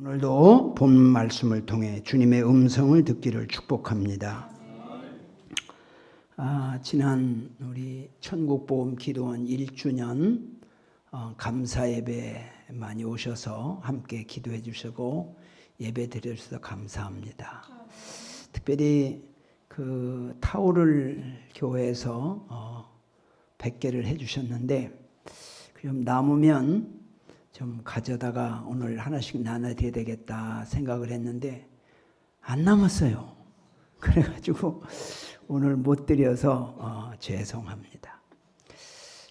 오늘도 본 말씀을 통해 주님의 음성을 듣기를 축복합니다. 지난 우리 천국보험 기도원 1주년 감사 예배 많이 오셔서 함께 기도해 주시고 예배 드려주셔서 감사합니다. 특별히 그 타오를 교회에서 100개를 해주셨는데 좀 남으면 좀 가져다가 오늘 하나씩 나눠드려야 되겠다 생각을 했는데 안 남았어요. 그래가지고 오늘 못 드려서 죄송합니다.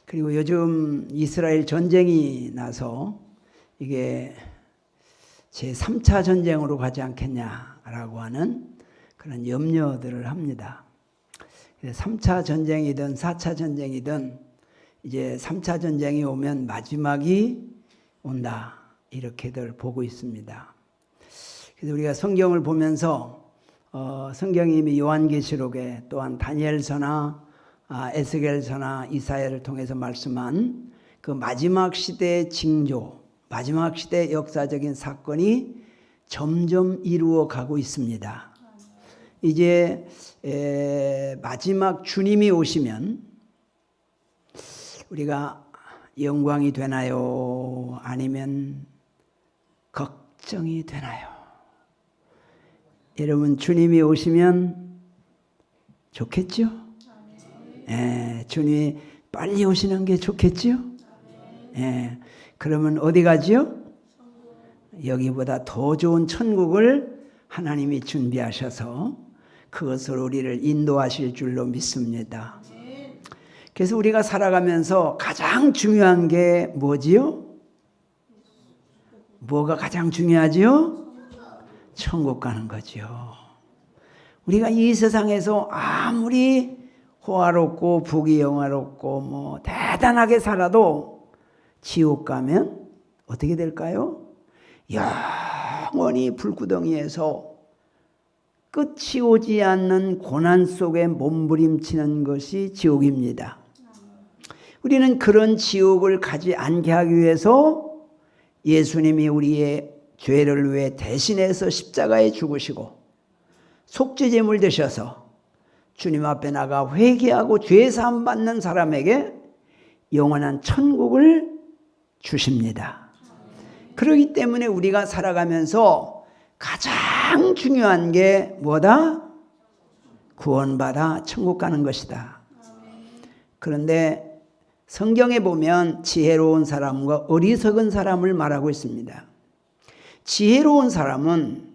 그리고 요즘 이스라엘 전쟁이 나서 이게 제3차 전쟁으로 가지 않겠냐라고 하는 그런 염려들을 합니다. 3차 전쟁이든 4차 전쟁이든 이제 3차 전쟁이 오면 마지막이 온다 이렇게들 보고 있습니다. 그래서 우리가 성경을 보면서 성경이 이미 요한계시록에 또한 다니엘서나 에스겔서나 이사야를 통해서 말씀한 그 마지막 시대의 징조, 마지막 시대의 역사적인 사건이 점점 이루어가고 있습니다. 이제 마지막 주님이 오시면 우리가 영광이 되나요? 아니면 걱정이 되나요? 여러분 주님이 오시면 좋겠죠? 주님이 빨리 오시는 게 좋겠죠? 그러면 어디 가지요? 여기보다 더 좋은 천국을 하나님이 준비하셔서 그것을 우리를 인도하실 줄로 믿습니다. 그래서 우리가 살아가면서 가장 중요한 게 뭐지요? 뭐가 가장 중요하지요? 천국 가는 거죠. 우리가 이 세상에서 아무리 호화롭고 복이 영화롭고 뭐 대단하게 살아도 지옥 가면 어떻게 될까요? 영원히 불구덩이에서 끝이 오지 않는 고난 속에 몸부림치는 것이 지옥입니다. 우리는 그런 지옥을 가지 않게 하기 위해서 예수님이 우리의 죄를 위해 대신해서 십자가에 죽으시고 속죄제물 되셔서 주님 앞에 나가 회개하고 죄사함 받는 사람에게 영원한 천국을 주십니다. 그렇기 때문에 우리가 살아가면서 가장 중요한 게 뭐다? 구원받아 천국 가는 것이다. 그런데 성경에 보면 지혜로운 사람과 어리석은 사람을 말하고 있습니다. 지혜로운 사람은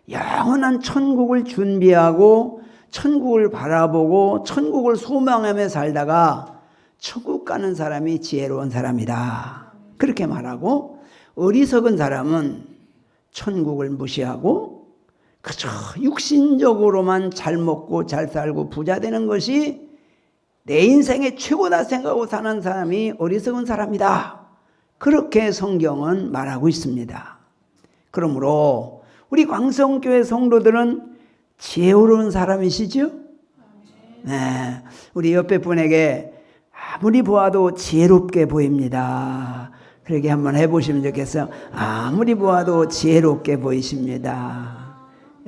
영원한 천국을 준비하고 천국을 바라보고 천국을 소망하며 살다가 천국 가는 사람이 지혜로운 사람이다. 그렇게 말하고 어리석은 사람은 천국을 무시하고 그저 육신적으로만 잘 먹고 잘 살고 부자 되는 것이 내 인생의 최고다 생각하고 사는 사람이 어리석은 사람이다. 그렇게 성경은 말하고 있습니다. 그러므로 우리 광성교회 성도들은 지혜로운 사람이시죠? 네, 우리 옆에 분에게 아무리 보아도 지혜롭게 보입니다. 그렇게 한번 해보시면 좋겠어요. 아무리 보아도 지혜롭게 보이십니다.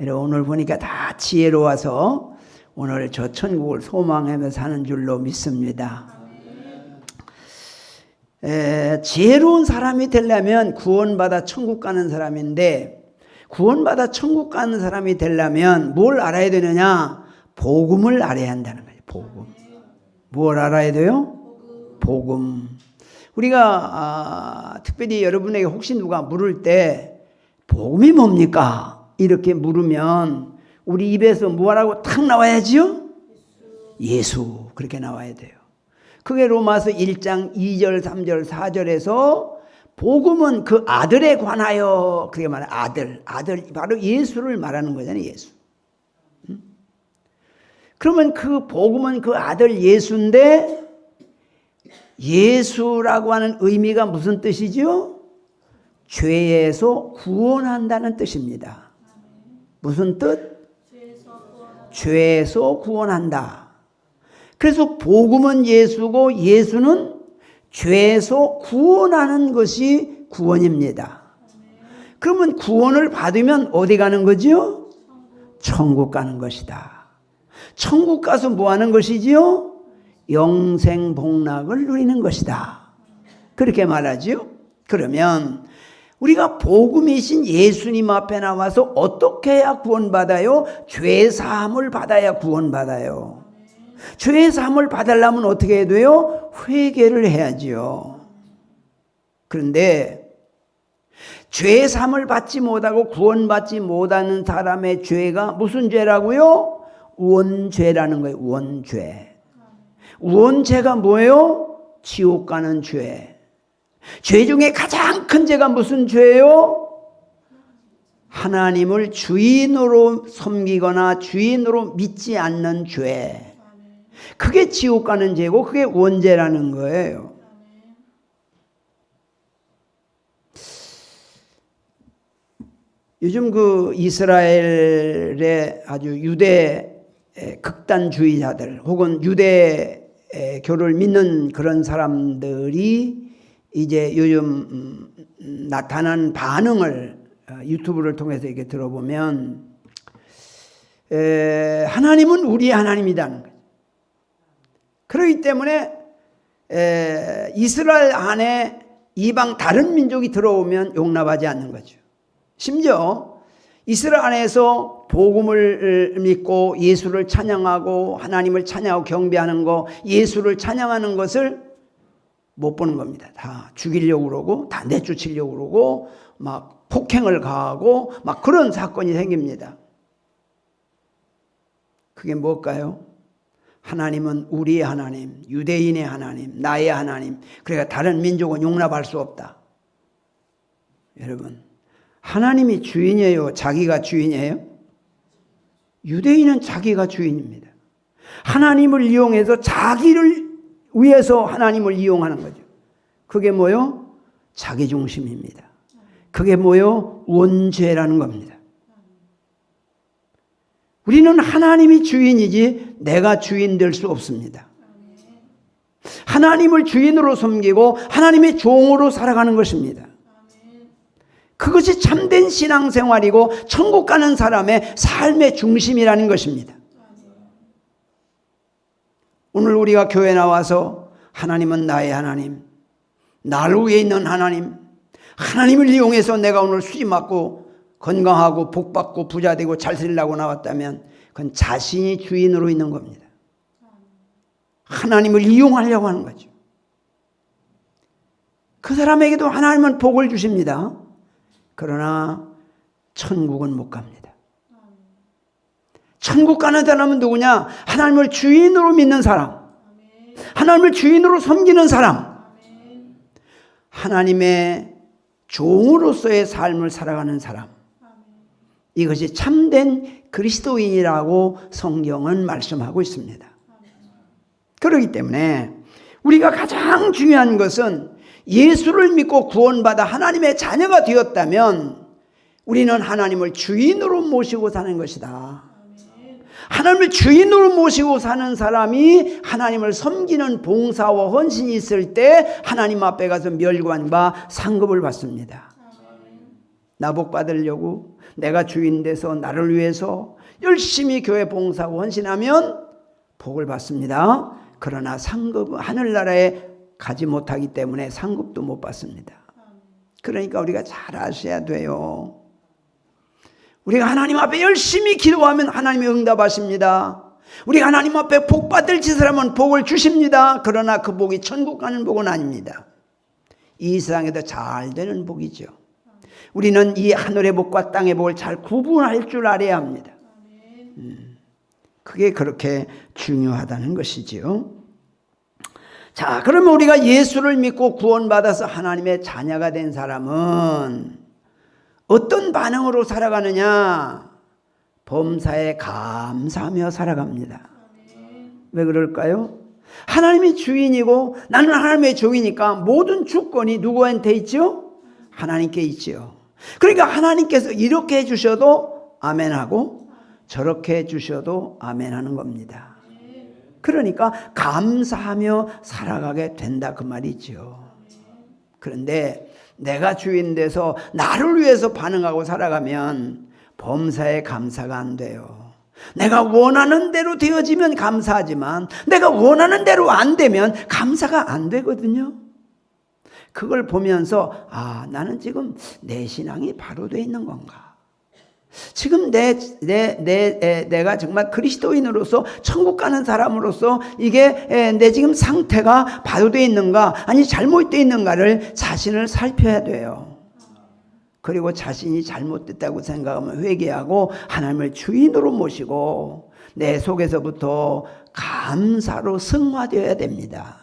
오늘 보니까 다 지혜로워서 오늘 저 천국을 소망하며 사는 줄로 믿습니다. 지혜로운 사람이 되려면 구원받아 천국 가는 사람인데 구원받아 천국 가는 사람이 되려면 뭘 알아야 되느냐? 복음을 알아야 한다는 거예요. 복음. 뭘 알아야 돼요? 복음. 우리가 특별히 여러분에게 혹시 누가 물을 때 복음이 뭡니까? 이렇게 물으면 우리 입에서 뭐라고 탁 나와야지요? 예수. 그렇게 나와야 돼요. 그게 로마서 1장 2절 3절 4절에서 복음은 그 아들에 관하여 그게 말하는 아들 바로 예수를 말하는 거잖아요. 예수. 그러면 그 복음은 그 아들 예수인데 예수라고 하는 의미가 무슨 뜻이죠? 죄에서 구원한다는 뜻입니다. 무슨 뜻? 죄에서 구원한다. 그래서 복음은 예수고 예수는 죄에서 구원하는 것이 구원입니다. 그러면 구원을 받으면 어디 가는 거지요? 천국 가는 것이다. 천국 가서 뭐 하는 것이지요? 영생 복락을 누리는 것이다. 그렇게 말하지요. 그러면 우리가 복음이신 예수님 앞에 나와서 어떻게 해야 구원받아요? 죄사함을 받아야 구원받아요. 죄사함을 받으려면 어떻게 해야 돼요? 회개를 해야지요. 그런데 죄사함을 받지 못하고 구원받지 못하는 사람의 죄가 무슨 죄라고요? 원죄라는 거예요. 원죄. 원죄가 뭐예요? 지옥 가는 죄. 죄 중에 가장 큰 죄가 무슨 죄예요? 하나님을 주인으로 섬기거나 주인으로 믿지 않는 죄. 그게 지옥 가는 죄고 그게 원죄라는 거예요. 요즘 그 이스라엘의 아주 유대 극단주의자들 혹은 유대교를 믿는 그런 사람들이 이제 요즘 나타난 반응을 유튜브를 통해서 이렇게 들어보면 하나님은 우리 하나님이라는 거예요. 그렇기 때문에 이스라엘 안에 이방 다른 민족이 들어오면 용납하지 않는 거죠. 심지어 이스라엘 안에서 복음을 믿고 예수를 찬양하고 하나님을 찬양하고 경배하는 거, 예수를 찬양하는 것을 못 보는 겁니다. 다 죽이려고 그러고 다 내쫓으려고 그러고 막 폭행을 가하고 막 그런 사건이 생깁니다. 그게 뭘까요? 하나님은 우리의 하나님, 유대인의 하나님, 나의 하나님. 그러니까 다른 민족은 용납할 수 없다. 여러분, 하나님이 주인이에요? 자기가 주인이에요? 유대인은 자기가 주인입니다. 하나님을 이용해서 자기를 위해서 하나님을 이용하는 거죠. 그게 뭐요? 자기중심입니다. 그게 뭐요? 원죄라는 겁니다. 우리는 하나님이 주인이지 내가 주인 될 수 없습니다. 하나님을 주인으로 섬기고 하나님의 종으로 살아가는 것입니다. 그것이 참된 신앙생활이고 천국 가는 사람의 삶의 중심이라는 것입니다. 오늘 우리가 교회 나와서 하나님은 나의 하나님, 나를 위해 있는 하나님, 하나님을 이용해서 내가 오늘 수지 맞고 건강하고 복받고 부자되고 잘 살려고 나왔다면 그건 자신이 주인으로 있는 겁니다. 하나님을 이용하려고 하는 거죠. 그 사람에게도 하나님은 복을 주십니다. 그러나 천국은 못 갑니다. 천국 가는 사람은 누구냐? 하나님을 주인으로 믿는 사람, 하나님을 주인으로 섬기는 사람, 하나님의 종으로서의 삶을 살아가는 사람. 이것이 참된 그리스도인이라고 성경은 말씀하고 있습니다. 그렇기 때문에 우리가 가장 중요한 것은 예수를 믿고 구원받아 하나님의 자녀가 되었다면 우리는 하나님을 주인으로 모시고 사는 것이다. 하나님을 주인으로 모시고 사는 사람이 하나님을 섬기는 봉사와 헌신이 있을 때 하나님 앞에 가서 멸관과 상급을 받습니다. 나 복 받으려고 내가 주인 돼서 나를 위해서 열심히 교회 봉사하고 헌신하면 복을 받습니다. 그러나 상급 하늘나라에 가지 못하기 때문에 상급도 못 받습니다. 그러니까 우리가 잘 아셔야 돼요. 우리가 하나님 앞에 열심히 기도하면 하나님이 응답하십니다. 우리가 하나님 앞에 복 받을 짓을 하면 복을 주십니다. 그러나 그 복이 천국 가는 복은 아닙니다. 이 세상에도 잘 되는 복이죠. 우리는 이 하늘의 복과 땅의 복을 잘 구분할 줄 알아야 합니다. 그게 그렇게 중요하다는 것이지요. 자, 그러면 우리가 예수를 믿고 구원받아서 하나님의 자녀가 된 사람은 어떤 반응으로 살아가느냐? 범사에 감사하며 살아갑니다. 왜 그럴까요? 하나님이 주인이고 나는 하나님의 종이니까 모든 주권이 누구한테 있죠? 하나님께 있죠. 그러니까 하나님께서 이렇게 해주셔도 아멘하고 저렇게 해주셔도 아멘하는 겁니다. 그러니까 감사하며 살아가게 된다 그 말이죠. 그런데 내가 주인 돼서 나를 위해서 반응하고 살아가면 범사에 감사가 안 돼요. 내가 원하는 대로 되어지면 감사하지만 내가 원하는 대로 안 되면 감사가 안 되거든요. 그걸 보면서 나는 지금 내 신앙이 바로 돼 있는 건가? 지금 내가 정말 그리스도인으로서 천국 가는 사람으로서 이게 내 지금 상태가 바로 돼 있는가 아니 잘못되어 있는가를 자신을 살펴야 돼요. 그리고 자신이 잘못됐다고 생각하면 회개하고 하나님을 주인으로 모시고 내 속에서부터 감사로 승화되어야 됩니다.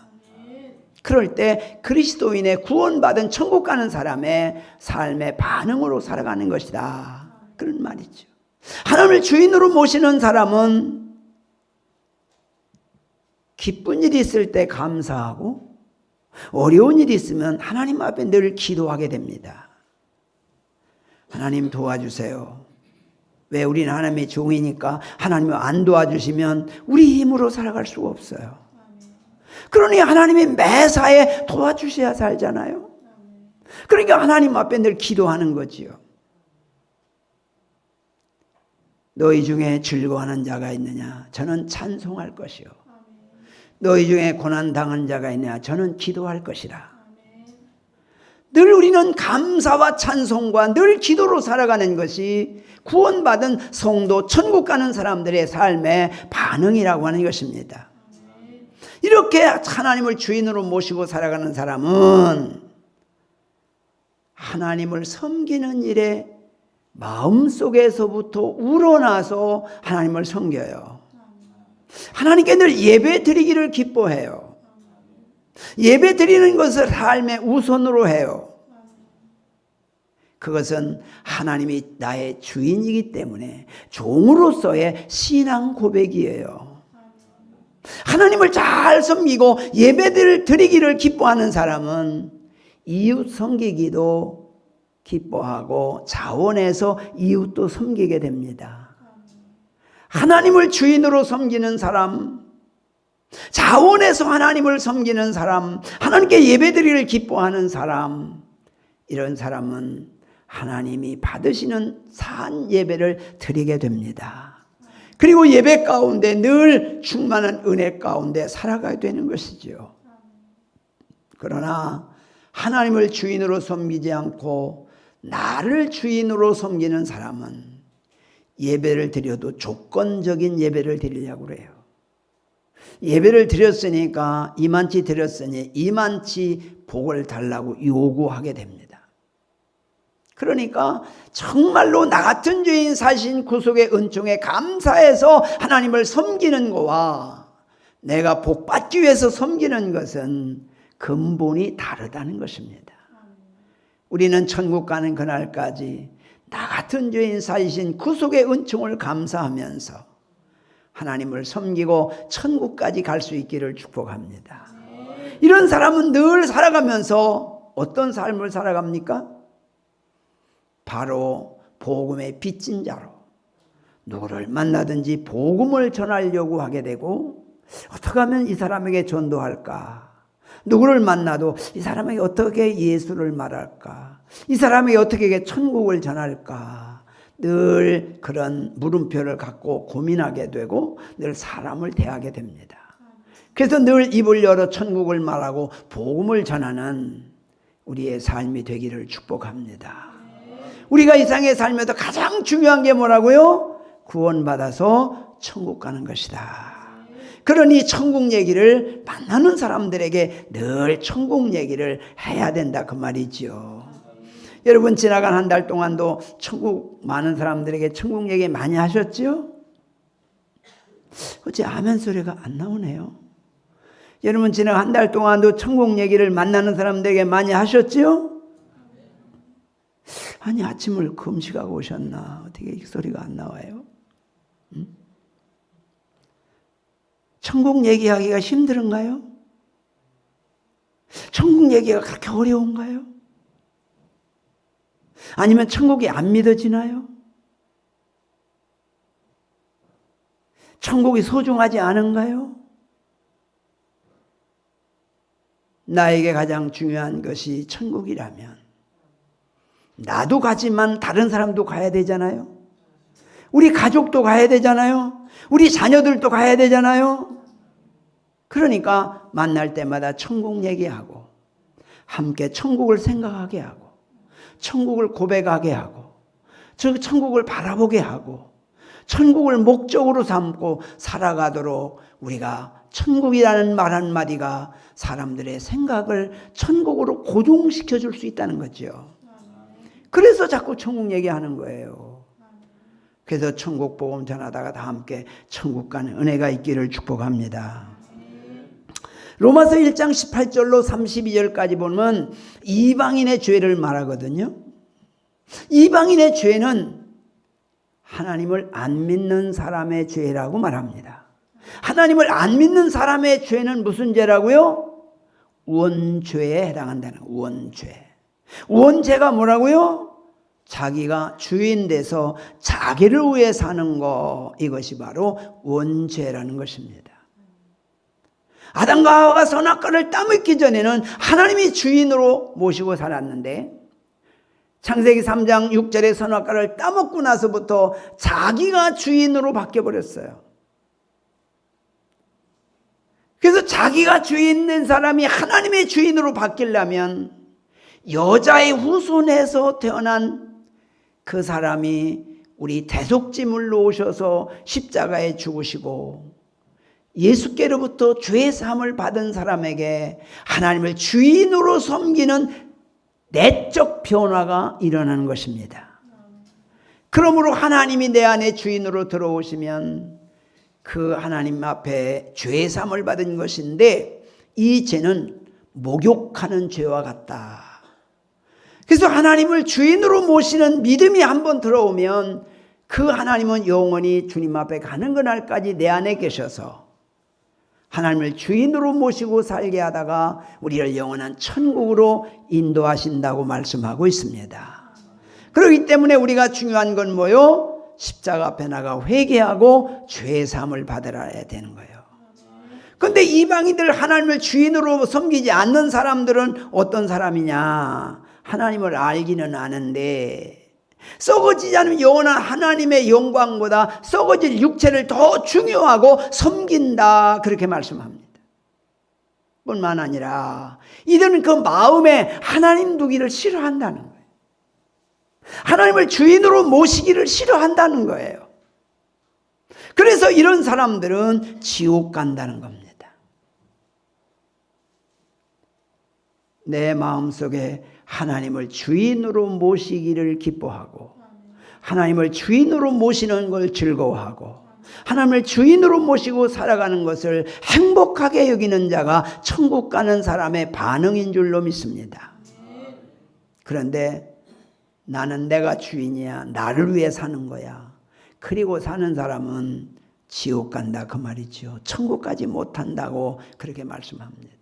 그럴 때 그리스도인의 구원받은 천국 가는 사람의 삶의 반응으로 살아가는 것이다. 그런 말이죠. 하나님을 주인으로 모시는 사람은 기쁜 일이 있을 때 감사하고 어려운 일이 있으면 하나님 앞에 늘 기도하게 됩니다. 하나님 도와주세요. 왜? 우리는 하나님의 종이니까 하나님이 안 도와주시면 우리 힘으로 살아갈 수가 없어요. 그러니 하나님이 매사에 도와주셔야 살잖아요. 그러니까 하나님 앞에 늘 기도하는 거지요. 너희 중에 즐거워하는 자가 있느냐? 저는 찬송할 것이요. 너희 중에 고난당한 자가 있느냐? 저는 기도할 것이라. 늘 우리는 감사와 찬송과 늘 기도로 살아가는 것이 구원받은 성도 천국 가는 사람들의 삶의 반응이라고 하는 것입니다. 이렇게 하나님을 주인으로 모시고 살아가는 사람은 하나님을 섬기는 일에 마음속에서부터 우러나서 하나님을 섬겨요. 하나님께 늘 예배 드리기를 기뻐해요. 예배 드리는 것을 삶의 우선으로 해요. 그것은 하나님이 나의 주인이기 때문에 종으로서의 신앙 고백이에요. 하나님을 잘 섬기고 예배를 드리기를 기뻐하는 사람은 이웃 섬기기도 기뻐하고 자원해서 이웃도 섬기게 됩니다. 하나님을 주인으로 섬기는 사람, 자원해서 하나님을 섬기는 사람, 하나님께 예배드리기를 기뻐하는 사람, 이런 사람은 하나님이 받으시는 산 예배를 드리게 됩니다. 그리고 예배 가운데 늘 충만한 은혜 가운데 살아가야 되는 것이죠. 그러나 하나님을 주인으로 섬기지 않고 나를 주인으로 섬기는 사람은 예배를 드려도 조건적인 예배를 드리려고 그래요. 예배를 드렸으니까 이만치 드렸으니 이만치 복을 달라고 요구하게 됩니다. 그러니까 정말로 나 같은 죄인 사신 구속의 은총에 감사해서 하나님을 섬기는 것과 내가 복 받기 위해서 섬기는 것은 근본이 다르다는 것입니다. 우리는 천국 가는 그날까지 나 같은 죄인 사이신 구속의 은총을 감사하면서 하나님을 섬기고 천국까지 갈 수 있기를 축복합니다. 이런 사람은 늘 살아가면서 어떤 삶을 살아갑니까? 바로 복음의 빚진 자로 누구를 만나든지 복음을 전하려고 하게 되고 어떻게 하면 이 사람에게 전도할까? 누구를 만나도 이 사람에게 어떻게 예수를 말할까? 이 사람에게 어떻게 천국을 전할까? 늘 그런 물음표를 갖고 고민하게 되고 늘 사람을 대하게 됩니다. 그래서 늘 입을 열어 천국을 말하고 복음을 전하는 우리의 삶이 되기를 축복합니다. 우리가 이 세상에 살면서 가장 중요한 게 뭐라고요? 구원받아서 천국 가는 것이다. 그러니 천국 얘기를 만나는 사람들에게 늘 천국 얘기를 해야 된다 그 말이죠. 여러분 지나간 한 달 동안도 천국 많은 사람들에게 천국 얘기 많이 하셨죠? 어째 아멘 소리가 안 나오네요. 여러분 지나간 한 달 동안도 천국 얘기를 만나는 사람들에게 많이 하셨죠? 아니 아침을 금식하고 오셨나 어떻게 이 소리가 안 나와요? 천국 얘기하기가 힘든가요? 천국 얘기가 그렇게 어려운가요? 아니면 천국이 안 믿어지나요? 천국이 소중하지 않은가요? 나에게 가장 중요한 것이 천국이라면 나도 가지만 다른 사람도 가야 되잖아요. 우리 가족도 가야 되잖아요. 우리 자녀들도 가야 되잖아요. 그러니까 만날 때마다 천국 얘기하고 함께 천국을 생각하게 하고 천국을 고백하게 하고 저 천국을 바라보게 하고 천국을 목적으로 삼고 살아가도록 우리가 천국이라는 말 한마디가 사람들의 생각을 천국으로 고정시켜 줄 수 있다는 거죠. 그래서 자꾸 천국 얘기하는 거예요. 그래서 천국 복음 전하다가 다 함께 천국 가는 은혜가 있기를 축복합니다. 로마서 1장 18절로 32절까지 보면 이방인의 죄를 말하거든요. 이방인의 죄는 하나님을 안 믿는 사람의 죄라고 말합니다. 하나님을 안 믿는 사람의 죄는 무슨 죄라고요? 원죄에 해당한다는 거예요. 원죄. 원죄가 뭐라고요? 자기가 주인 돼서 자기를 위해 사는 거, 이것이 바로 원죄라는 것입니다. 아담과 하와가 선악과를 따먹기 전에는 하나님이 주인으로 모시고 살았는데 창세기 3장 6절에 선악과를 따먹고 나서부터 자기가 주인으로 바뀌어버렸어요. 그래서 자기가 주인 된 사람이 하나님의 주인으로 바뀌려면 여자의 후손에서 태어난 그 사람이 우리 대속제물로 오셔서 십자가에 죽으시고 예수께로부터 죄 사함을 받은 사람에게 하나님을 주인으로 섬기는 내적 변화가 일어나는 것입니다. 그러므로 하나님이 내 안에 주인으로 들어오시면 그 하나님 앞에 죄 사함을 받은 것인데 이 죄는 목욕하는 죄와 같다. 그래서 하나님을 주인으로 모시는 믿음이 한번 들어오면 그 하나님은 영원히 주님 앞에 가는 그날까지 내 안에 계셔서 하나님을 주인으로 모시고 살게 하다가 우리를 영원한 천국으로 인도하신다고 말씀하고 있습니다. 그렇기 때문에 우리가 중요한 건 뭐요? 십자가 앞에 나가 회개하고 죄 사함을 받아야 되는 거예요. 그런데 이방인들 하나님을 주인으로 섬기지 않는 사람들은 어떤 사람이냐? 하나님을 알기는 아는데 썩어지지 않으면 영원한 하나님의 영광보다 썩어질 육체를 더 중요하고 섬긴다, 그렇게 말씀합니다. 뿐만 아니라 이들은 그 마음에 하나님 두기를 싫어한다는 거예요. 하나님을 주인으로 모시기를 싫어한다는 거예요. 그래서 이런 사람들은 지옥 간다는 겁니다. 내 마음속에 하나님을 주인으로 모시기를 기뻐하고 하나님을 주인으로 모시는 걸 즐거워하고 하나님을 주인으로 모시고 살아가는 것을 행복하게 여기는 자가 천국 가는 사람의 반응인 줄로 믿습니다. 그런데 나는 내가 주인이야, 나를 위해 사는 거야, 그리고 사는 사람은 지옥 간다, 그 말이죠. 천국 가지 못한다고 그렇게 말씀합니다.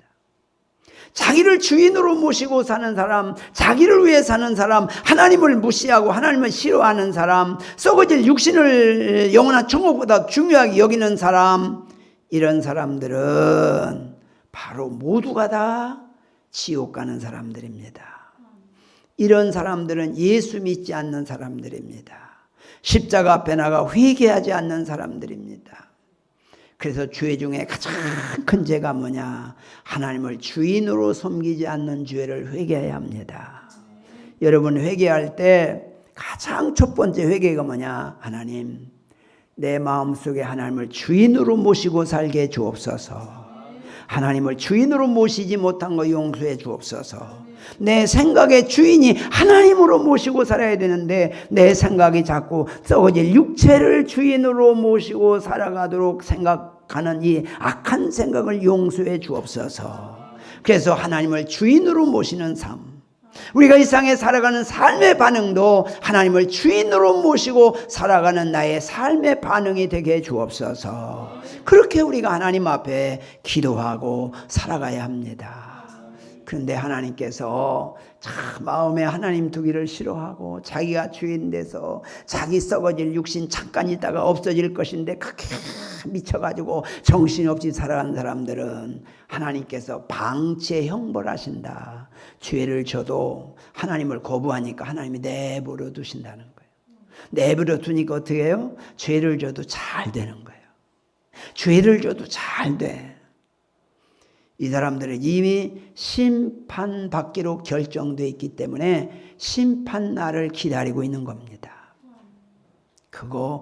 자기를 주인으로 모시고 사는 사람, 자기를 위해 사는 사람, 하나님을 무시하고 하나님을 싫어하는 사람, 썩어질 육신을 영원한 천국보다 중요하게 여기는 사람, 이런 사람들은 바로 모두가 다 지옥 가는 사람들입니다. 이런 사람들은 예수 믿지 않는 사람들입니다. 십자가 앞에 나가 회개하지 않는 사람들입니다. 그래서 죄 중에 가장 큰 죄가 뭐냐? 하나님을 주인으로 섬기지 않는 죄를 회개해야 합니다. 여러분, 회개할 때 가장 첫 번째 회개가 뭐냐? 하나님, 내 마음속에 하나님을 주인으로 모시고 살게 주옵소서. 하나님을 주인으로 모시지 못한 거 용서해 주옵소서. 내 생각의 주인이 하나님으로 모시고 살아야 되는데 내 생각이 자꾸 썩어질 육체를 주인으로 모시고 살아가도록 생각하는 이 악한 생각을 용서해 주옵소서. 그래서 하나님을 주인으로 모시는 삶, 우리가 이 세상에 살아가는 삶의 반응도 하나님을 주인으로 모시고 살아가는 나의 삶의 반응이 되게 주옵소서. 그렇게 우리가 하나님 앞에 기도하고 살아가야 합니다. 그런데 하나님께서 참 마음에 하나님 두기를 싫어하고 자기가 주인 돼서 자기 썩어질 육신 잠깐 있다가 없어질 것인데 그렇게 미쳐가지고 정신없이 살아가는 사람들은 하나님께서 방치에 형벌하신다. 죄를 져도 하나님을 거부하니까 하나님이 내버려 두신다는 거예요. 내버려 두니까 어떻게 해요? 죄를 져도 잘 되는 거예요. 죄를 져도 잘 돼. 이 사람들은 이미 심판받기로 결정되어 있기 때문에 심판날을 기다리고 있는 겁니다. 그거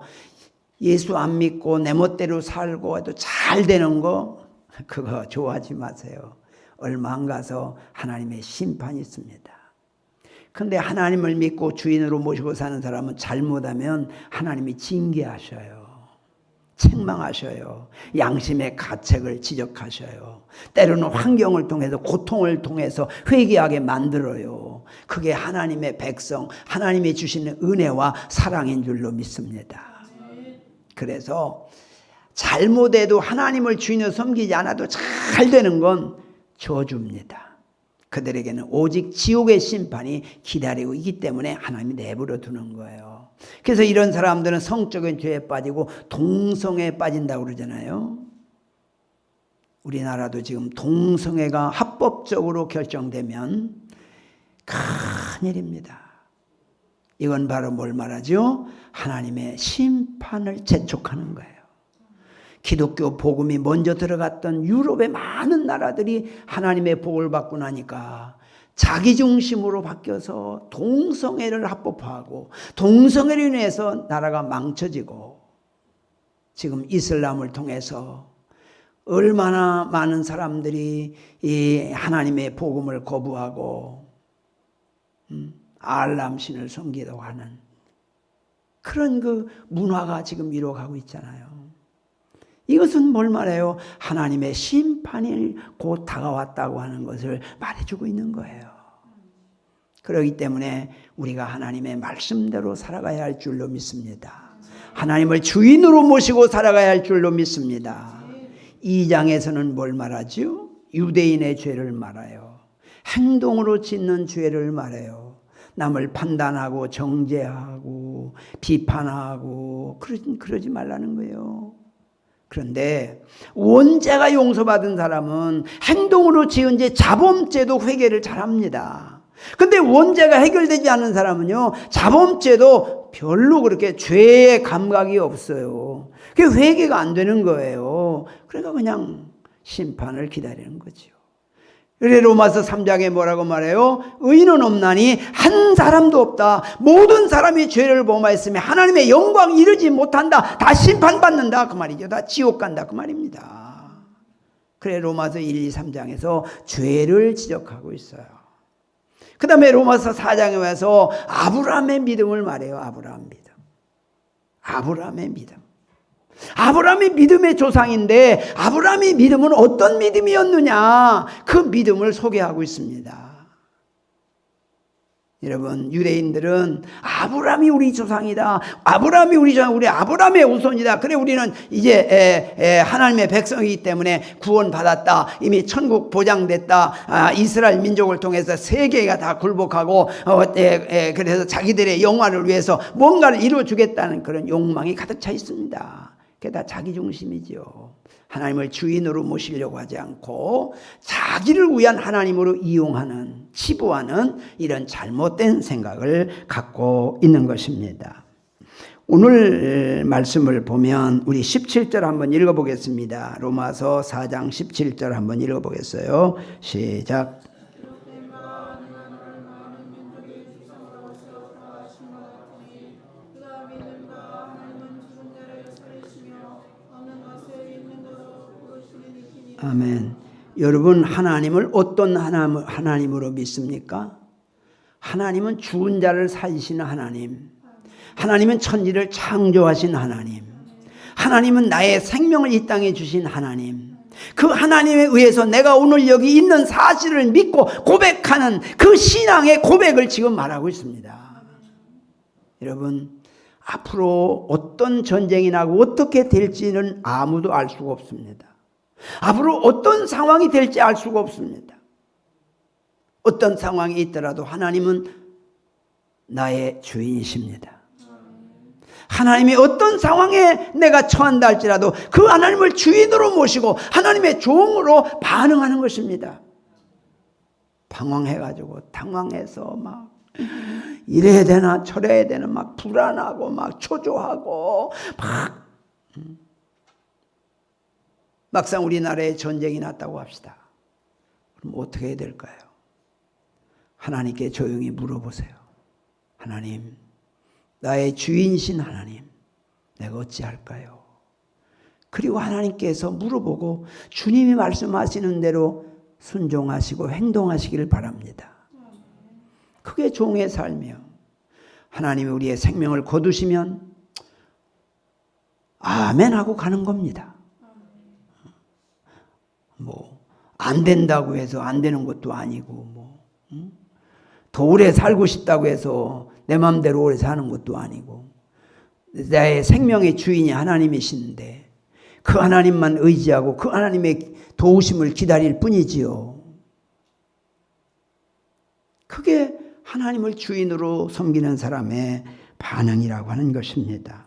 예수 안 믿고 내 멋대로 살고 해도 잘 되는 거 그거 좋아하지 마세요. 얼마 안 가서 하나님의 심판이 있습니다. 그런데 하나님을 믿고 주인으로 모시고 사는 사람은 잘못하면 하나님이 징계하셔요. 책망하셔요. 양심의 가책을 지적하셔요. 때로는 환경을 통해서 고통을 통해서 회개하게 만들어요. 그게 하나님의 백성, 하나님이 주시는 은혜와 사랑인 줄로 믿습니다. 그래서 잘못해도 하나님을 주인으로 섬기지 않아도 잘 되는 건 저주입니다. 그들에게는 오직 지옥의 심판이 기다리고 있기 때문에 하나님이 내버려 두는 거예요. 그래서 이런 사람들은 성적인 죄에 빠지고 동성애에 빠진다고 그러잖아요. 우리나라도 지금 동성애가 합법적으로 결정되면 큰일입니다. 이건 바로 뭘 말하죠? 하나님의 심판을 재촉하는 거예요. 기독교 복음이 먼저 들어갔던 유럽의 많은 나라들이 하나님의 복을 받고 나니까 자기중심으로 바뀌어서 동성애를 합법화하고 동성애로 인해서 나라가 망쳐지고 지금 이슬람을 통해서 얼마나 많은 사람들이 이 하나님의 복음을 거부하고 알람신을 섬기려고 하는 그런 그 문화가 지금 이루어가고 있잖아요. 이것은 뭘 말해요? 하나님의 심판이 곧 다가왔다고 하는 것을 말해주고 있는 거예요. 그렇기 때문에 우리가 하나님의 말씀대로 살아가야 할 줄로 믿습니다. 하나님을 주인으로 모시고 살아가야 할 줄로 믿습니다. 2장에서는 뭘 말하죠? 유대인의 죄를 말해요. 행동으로 짓는 죄를 말해요. 남을 판단하고 정죄하고 비판하고 그러지 말라는 거예요. 그런데 원죄가 용서받은 사람은 행동으로 지은 죄 자범죄도 회개를 잘합니다. 그런데 원죄가 해결되지 않은 사람은요, 자범죄도 별로 그렇게 죄의 감각이 없어요. 그게 회개가 안 되는 거예요. 그러니까 그냥 심판을 기다리는 거죠. 그래 로마서 3장에 뭐라고 말해요? 의인은 없나니 한 사람도 없다. 모든 사람이 죄를 범하였으며 하나님의 영광 이르지 못한다. 다 심판받는다 그 말이죠. 다 지옥 간다 그 말입니다. 그래 로마서 1, 2, 3장에서 죄를 지적하고 있어요. 그 다음에 로마서 4장에 와서 아브라함의 믿음을 말해요. 아브라함 믿음. 아브라함의 믿음. 아브라함이 믿음의 조상인데 아브라함의 믿음은 어떤 믿음이었느냐, 그 믿음을 소개하고 있습니다. 여러분, 유대인들은 아브라함이 우리 조상이다, 아브라함이 우리 조상, 우리 아브라함의 후손이다, 그래 우리는 이제 하나님의 백성이기 때문에 구원받았다, 이미 천국 보장됐다, 이스라엘 민족을 통해서 세계가 다 굴복하고 그래서 자기들의 영화를 위해서 뭔가를 이루어주겠다는 그런 욕망이 가득 차 있습니다. 그게 다 자기중심이죠. 하나님을 주인으로 모시려고 하지 않고 자기를 위한 하나님으로 이용하는, 치부하는 이런 잘못된 생각을 갖고 있는 것입니다. 오늘 말씀을 보면 우리 17절 한번 읽어보겠습니다. 로마서 4장 17절 한번 읽어보겠어요. 시작. 아멘. 여러분, 하나님을 어떤 하나님으로 믿습니까? 하나님은 죽은 자를 살리시는 하나님, 하나님은 천지를 창조하신 하나님, 하나님은 나의 생명을 이 땅에 주신 하나님, 그 하나님에 의해서 내가 오늘 여기 있는 사실을 믿고 고백하는 그 신앙의 고백을 지금 말하고 있습니다. 여러분, 앞으로 어떤 전쟁이 나고 어떻게 될지는 아무도 알 수가 없습니다. 앞으로 어떤 상황이 될지 알 수가 없습니다. 어떤 상황이 있더라도 하나님은 나의 주인이십니다. 하나님이 어떤 상황에 내가 처한다 할지라도 그 하나님을 주인으로 모시고 하나님의 종으로 반응하는 것입니다. 방황해가지고 당황해서 막 이래야 되나 저래야 되나 막 불안하고 막 초조하고 막 막상 우리나라에 전쟁이 났다고 합시다. 그럼 어떻게 해야 될까요? 하나님께 조용히 물어보세요. 하나님, 나의 주인이신 하나님, 내가 어찌할까요? 그리고 하나님께서 물어보고 주님이 말씀하시는 대로 순종하시고 행동하시기를 바랍니다. 그게 종의 삶이요. 하나님이 우리의 생명을 거두시면 아멘 하고 가는 겁니다. 안 된다고 해서 안 되는 것도 아니고 더 오래 살고 싶다고 해서 내 마음대로 오래 사는 것도 아니고 나의 생명의 주인이 하나님이신데 그 하나님만 의지하고 그 하나님의 도우심을 기다릴 뿐이지요. 그게 하나님을 주인으로 섬기는 사람의 반응이라고 하는 것입니다.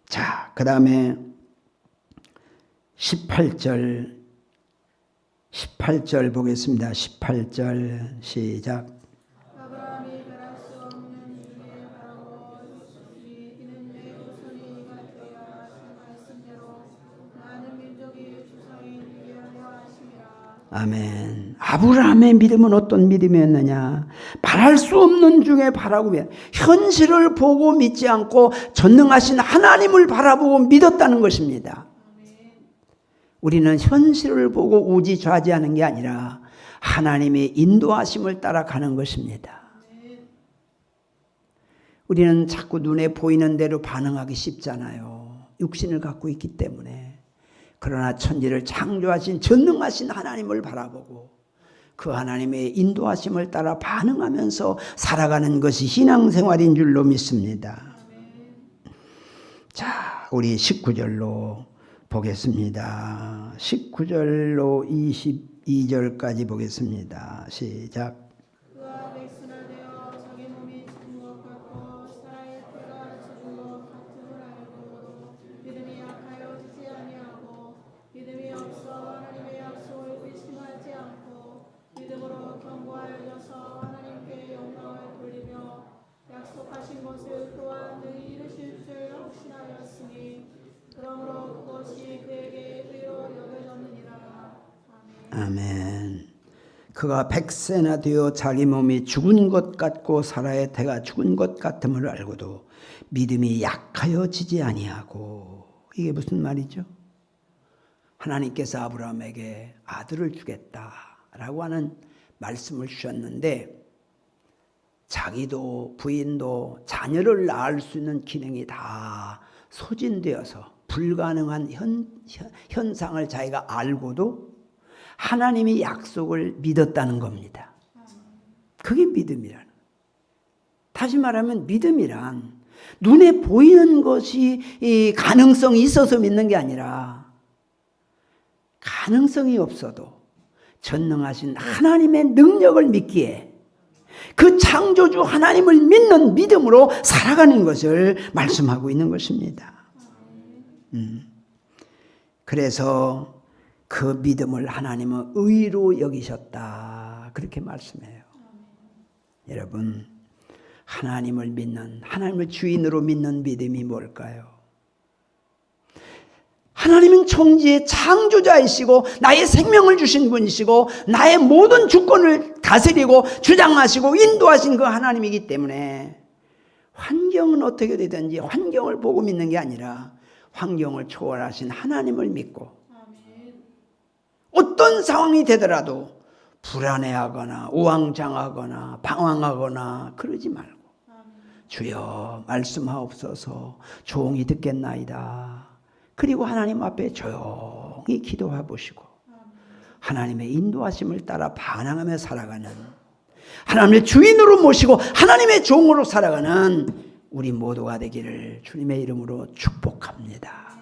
자, 그 다음에 18절 보겠습니다. 18절 시작. 아브라함이 바랄 수 없는 중에 바라고 이는 내 후손이가 되어야 하신 말씀대로 많은 민족이 주상이 되게 하려 하심이라. 아멘. 아브라함의 믿음은 어떤 믿음이었느냐? 바랄 수 없는 중에 바라고 현실을 보고 믿지 않고 전능하신 하나님을 바라보고 믿었다는 것입니다. 우리는 현실을 보고 우지좌지하는 게 아니라 하나님의 인도하심을 따라가는 것입니다. 우리는 자꾸 눈에 보이는 대로 반응하기 쉽잖아요. 육신을 갖고 있기 때문에. 그러나 천지를 창조하신 전능하신 하나님을 바라보고 그 하나님의 인도하심을 따라 반응하면서 살아가는 것이 신앙생활인 줄로 믿습니다. 자, 우리 19절로 보겠습니다. 19절로 22절까지 보겠습니다. 시작. 그가 백순환되어 자기 몸이 죽은 것 같고 사라의 태가 죽은 것 같음을 알고 믿음이 약하여 지지 아니하고 믿음이 없어 하나님의 약속을 의심하지 않고 믿음으로 견고하여져서 하나님께 영광을 돌리며 약속하신 것을 또한 능히 이루실 줄 확신하였으니 그러므로 그것이 그에게 의로 여겨졌느니라. 아멘. 그가 백세나 되어 자기 몸이 죽은 것 같고 사라의 태가 죽은 것 같음을 알고도 믿음이 약하여지지 아니하고. 이게 무슨 말이죠? 하나님께서 아브라함에게 아들을 주겠다라고 하는 말씀을 주셨는데 자기도 부인도 자녀를 낳을 수 있는 기능이 다 소진되어서 불가능한 현상을 자기가 알고도 하나님의 약속을 믿었다는 겁니다. 그게 믿음이라는. 다시 말하면 믿음이란 눈에 보이는 것이 이 가능성이 있어서 믿는 게 아니라 가능성이 없어도 전능하신 하나님의 능력을 믿기에 그 창조주 하나님을 믿는 믿음으로 살아가는 것을 말씀하고 있는 것입니다. 그래서 그 믿음을 하나님은 의로 여기셨다. 그렇게 말씀해요. 여러분, 하나님을 믿는, 하나님을 주인으로 믿는 믿음이 뭘까요? 하나님은 천지의 창조자이시고 나의 생명을 주신 분이시고 나의 모든 주권을 다스리고 주장하시고 인도하신 그 하나님이기 때문에 환경은 어떻게 되든지 환경을 보고 믿는 게 아니라 환경을 초월하신 하나님을 믿고 어떤 상황이 되더라도 불안해하거나 우왕좌왕하거나 방황하거나 그러지 말고 주여 말씀하옵소서 종이 듣겠나이다. 그리고 하나님 앞에 조용히 기도해 보시고 하나님의 인도하심을 따라 반항하며 살아가는 하나님의 주인으로 모시고 하나님의 종으로 살아가는 우리 모두가 되기를 주님의 이름으로 축복합니다.